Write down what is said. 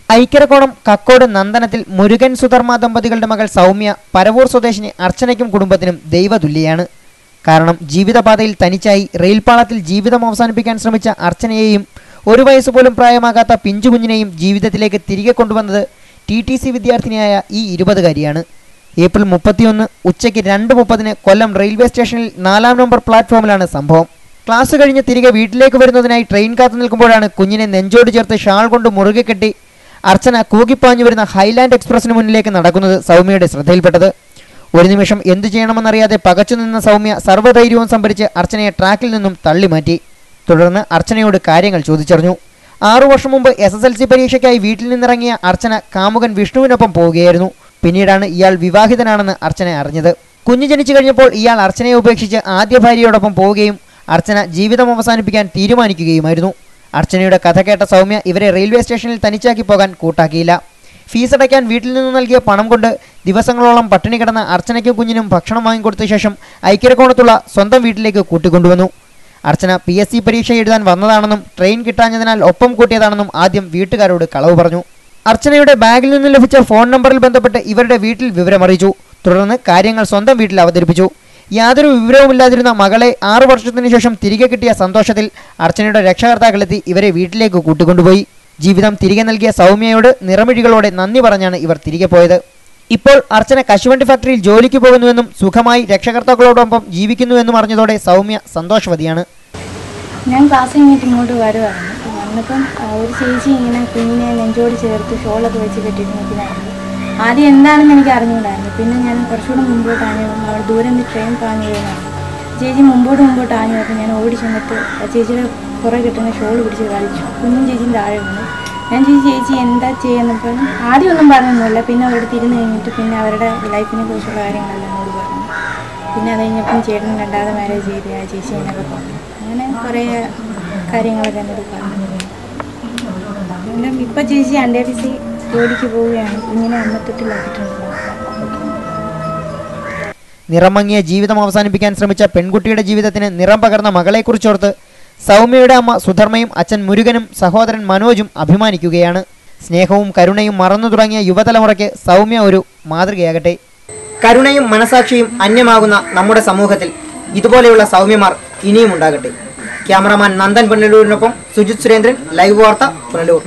ഐക്കരക്കോണം കക്കോട് നന്ദനത്തിൽ മുരുകൻ സുധർമ്മ ദമ്പതികളുടെ മകൾ സൗമ്യ പരവൂർ സ്വദേശിനി അർച്ചനയ്ക്കും കുടുംബത്തിനും ദൈവതുല്യയാണ്. കാരണം ജീവിതപാതയിൽ തനിച്ചായി റെയിൽപാളത്തിൽ ജീവിതം അവസാനിപ്പിക്കാൻ ശ്രമിച്ച അർച്ചനയെയും 1 വയസ്സ് പോലും പ്രായമാകാത്ത പിഞ്ചുകുഞ്ഞിനെയും ജീവിതത്തിലേക്ക് തിരികെ കൊണ്ടുവന്നത് TTC വിദ്യാർത്ഥിനിയായ ഈ 20കാരിയാണ്. ഏപ്രിൽ 31 ഉച്ചയ്ക്ക് 2:30 കൊല്ലം റെയിൽവേ സ്റ്റേഷനിൽ 4-ാം നമ്പർ പ്ലാറ്റ്ഫോമിലാണ് സംഭവം. ക്ലാസ് കഴിഞ്ഞ് തിരികെ വീട്ടിലേക്ക് വരുന്നതിനായി ട്രെയിൻ കാത്തു നിൽക്കുമ്പോഴാണ് കുഞ്ഞിനെ നെഞ്ചോട് ചേർത്ത് ഷാൾ കൊണ്ട് മുറുകെ കെട്ടി അർച്ചന കൂകിപ്പാഞ്ഞു വരുന്ന ഹൈലാൻഡ് എക്സ്പ്രസിന് മുന്നിലേക്ക് നടക്കുന്നത് സൗമ്യയുടെ ശ്രദ്ധയിൽപ്പെട്ടത്. ഒരു നിമിഷം എന്തു ചെയ്യണമെന്നറിയാതെ പകച്ചു നിന്ന സൗമ്യ സർവ്വധൈര്യവും സംഭരിച്ച് അർച്ചനയെ ട്രാക്കിൽ നിന്നും തള്ളിമാറ്റി. തുടർന്ന് അർച്ചനയോട് കാര്യങ്ങൾ ചോദിച്ചറിഞ്ഞു. 6 വർഷം മുമ്പ് SSLC പരീക്ഷയ്ക്കായി വീട്ടിൽ നിന്നിറങ്ങിയ അർച്ചന കാമുകൻ വിഷ്ണുവിനൊപ്പം പോവുകയായിരുന്നു. പിന്നീടാണ് ഇയാൾ വിവാഹിതനാണെന്ന് അർച്ചന അറിഞ്ഞത്. കുഞ്ഞ് ജനിച്ചു കഴിഞ്ഞപ്പോൾ ഇയാൾ അർച്ചനയെ ഉപേക്ഷിച്ച് ആദ്യ ഭാര്യയോടൊപ്പം പോവുകയും അർച്ചന ജീവിതം അവസാനിപ്പിക്കാൻ തീരുമാനിക്കുകയുമായിരുന്നു. അർച്ചനയുടെ കഥ കേട്ട സൗമ്യ ഇവരെ റെയിൽവേ സ്റ്റേഷനിൽ തനിച്ചാക്കി പോകാൻ കൂട്ടാക്കിയില്ല. ഫീസ് അടയ്ക്കാൻ വീട്ടിൽ നിന്ന് നൽകിയ പണം കൊണ്ട് ദിവസങ്ങളോളം പട്ടിണി കിടന്ന അർച്ചനയ്ക്കും കുഞ്ഞിനും ഭക്ഷണം വാങ്ങിക്കൊടുത്ത ശേഷം ഐക്കരക്കോണത്തുള്ള സ്വന്തം വീട്ടിലേക്ക് കൂട്ടിക്കൊണ്ടുവന്നു. അർച്ചന PSC പരീക്ഷ എഴുതാൻ വന്നതാണെന്നും ട്രെയിൻ കിട്ടാഞ്ഞതിനാൽ ഒപ്പം കൂട്ടിയതാണെന്നും ആദ്യം വീട്ടുകാരോട് കളവ് പറഞ്ഞു. അർച്ചനയുടെ ബാഗിൽ നിന്ന് ലഭിച്ച ഫോൺ നമ്പറിൽ ബന്ധപ്പെട്ട് ഇവരുടെ വീട്ടിൽ വിവരമറിയിച്ചു. തുടർന്ന് കാര്യങ്ങൾ സ്വന്തം വീട്ടിൽ അവതരിപ്പിച്ചു. യാതൊരു വിവരവുമില്ലാതിരുന്ന മകളെ 6 വർഷത്തിന് ശേഷം തിരികെ കിട്ടിയ സന്തോഷത്തിൽ അർച്ചനയുടെ രക്ഷകർത്താക്കളെത്തി ഇവരെ വീട്ടിലേക്ക് കൂട്ടിക്കൊണ്ടുപോയി. ജീവിതം തിരികെ നൽകിയ സൗമ്യയോട് നിറമിഴികളോടെ നന്ദി പറഞ്ഞാണ് ഇവർ തിരികെ പോയത്. ഇപ്പോൾ അർച്ചന കശുവണ്ടി ഫാക്ടറിയിൽ ജോലിക്ക് പോകുന്നുവെന്നും സുഖമായി രക്ഷകർത്താക്കളോടൊപ്പം ജീവിക്കുന്നുവെന്നും അറിഞ്ഞതോടെ സൗമ്യ സന്തോഷവതിയാണ്. ഞാൻ ക്ലാസ് കഴിഞ്ഞിട്ട് ഇങ്ങോട്ട് വരുവായിരുന്നു. വന്നപ്പം ഒരു ചേച്ചി ഇങ്ങനെ കുഞ്ഞിനെ നെഞ്ചോട് ചേർത്ത് ഷോളൊക്കെ വെച്ച് കെട്ടിയിട്ട് നിൽക്കുന്നതായിരുന്നു. ആദ്യം എന്താണെന്ന് എനിക്ക് അറിഞ്ഞുകൂടായിരുന്നു. പിന്നെ ഞാൻ കുറച്ചുകൂടെ മുമ്പോട്ട് ആഞ്ഞു അവിടെ ദൂരം ട്രെയിൻ പാഞ്ഞു പോകുന്നതാണ്. ചേച്ചി മുമ്പോട്ട് ആഞ്ഞു വന്നപ്പോൾ ഞാൻ ഓടി ചെന്നിട്ട് ചേച്ചിയുടെ കുറേ കിട്ടുന്ന ഷോൾ പിടിച്ച് കളിച്ചു. കുഞ്ഞും ചേച്ചിയും താഴെ വന്നു. ഞാൻ ചേച്ചി എന്താ ചെയ്യുന്നപ്പോൾ ആദ്യമൊന്നും പറഞ്ഞൊന്നുമില്ല. പിന്നെ അവരുടെ തിരിഞ്ഞ് കഴിഞ്ഞിട്ട് പിന്നെ അവരുടെ ലൈഫിനെ കുറിച്ചുള്ള കാര്യങ്ങളെല്ലാം എന്നോട് പറഞ്ഞു. പിന്നെ അത് കഴിഞ്ഞപ്പം ചേട്ടൻ 2ാമത് മാരേജ് ചെയ്ത് ആ ചേച്ചി എന്നൊക്കെ പറഞ്ഞു. അങ്ങനെ കുറേ കാര്യങ്ങളൊക്കെ എന്നോട് പറഞ്ഞു. ഇപ്പം ചേച്ചി NTPC ജോലിക്ക് പോവുകയാണ്. കുഞ്ഞിനെ അമ്മത്തൊട്ടിലാക്കിയിട്ടുണ്ട്. നിറമങ്ങിയ ജീവിതം അവസാനിപ്പിക്കാൻ ശ്രമിച്ച പെൺകുട്ടിയുടെ ജീവിതത്തിന് നിറം പകർന്ന മകളെക്കുറിച്ചോർത്ത് സൗമ്യയുടെ അമ്മ സുധർമ്മയും അച്ഛൻ മുരുകനും സഹോദരൻ മനോജും അഭിമാനിക്കുകയാണ്. സ്നേഹവും കരുണയും മറന്നു തുടങ്ങിയ യുവതലമുറയ്ക്ക് സൗമ്യ ഒരു മാതൃകയാകട്ടെ. കരുണയും മനസാക്ഷിയും അന്യമാകുന്ന നമ്മുടെ സമൂഹത്തിൽ ഇതുപോലെയുള്ള സൗമ്യമാർ ഇനിയും ഉണ്ടാകട്ടെ. ക്യാമറമാൻ നന്ദൻ പുനലൂരിനൊപ്പം സുജിത് സുരേന്ദ്രൻ, ലൈവ് വാർത്ത, പുനലൂർ.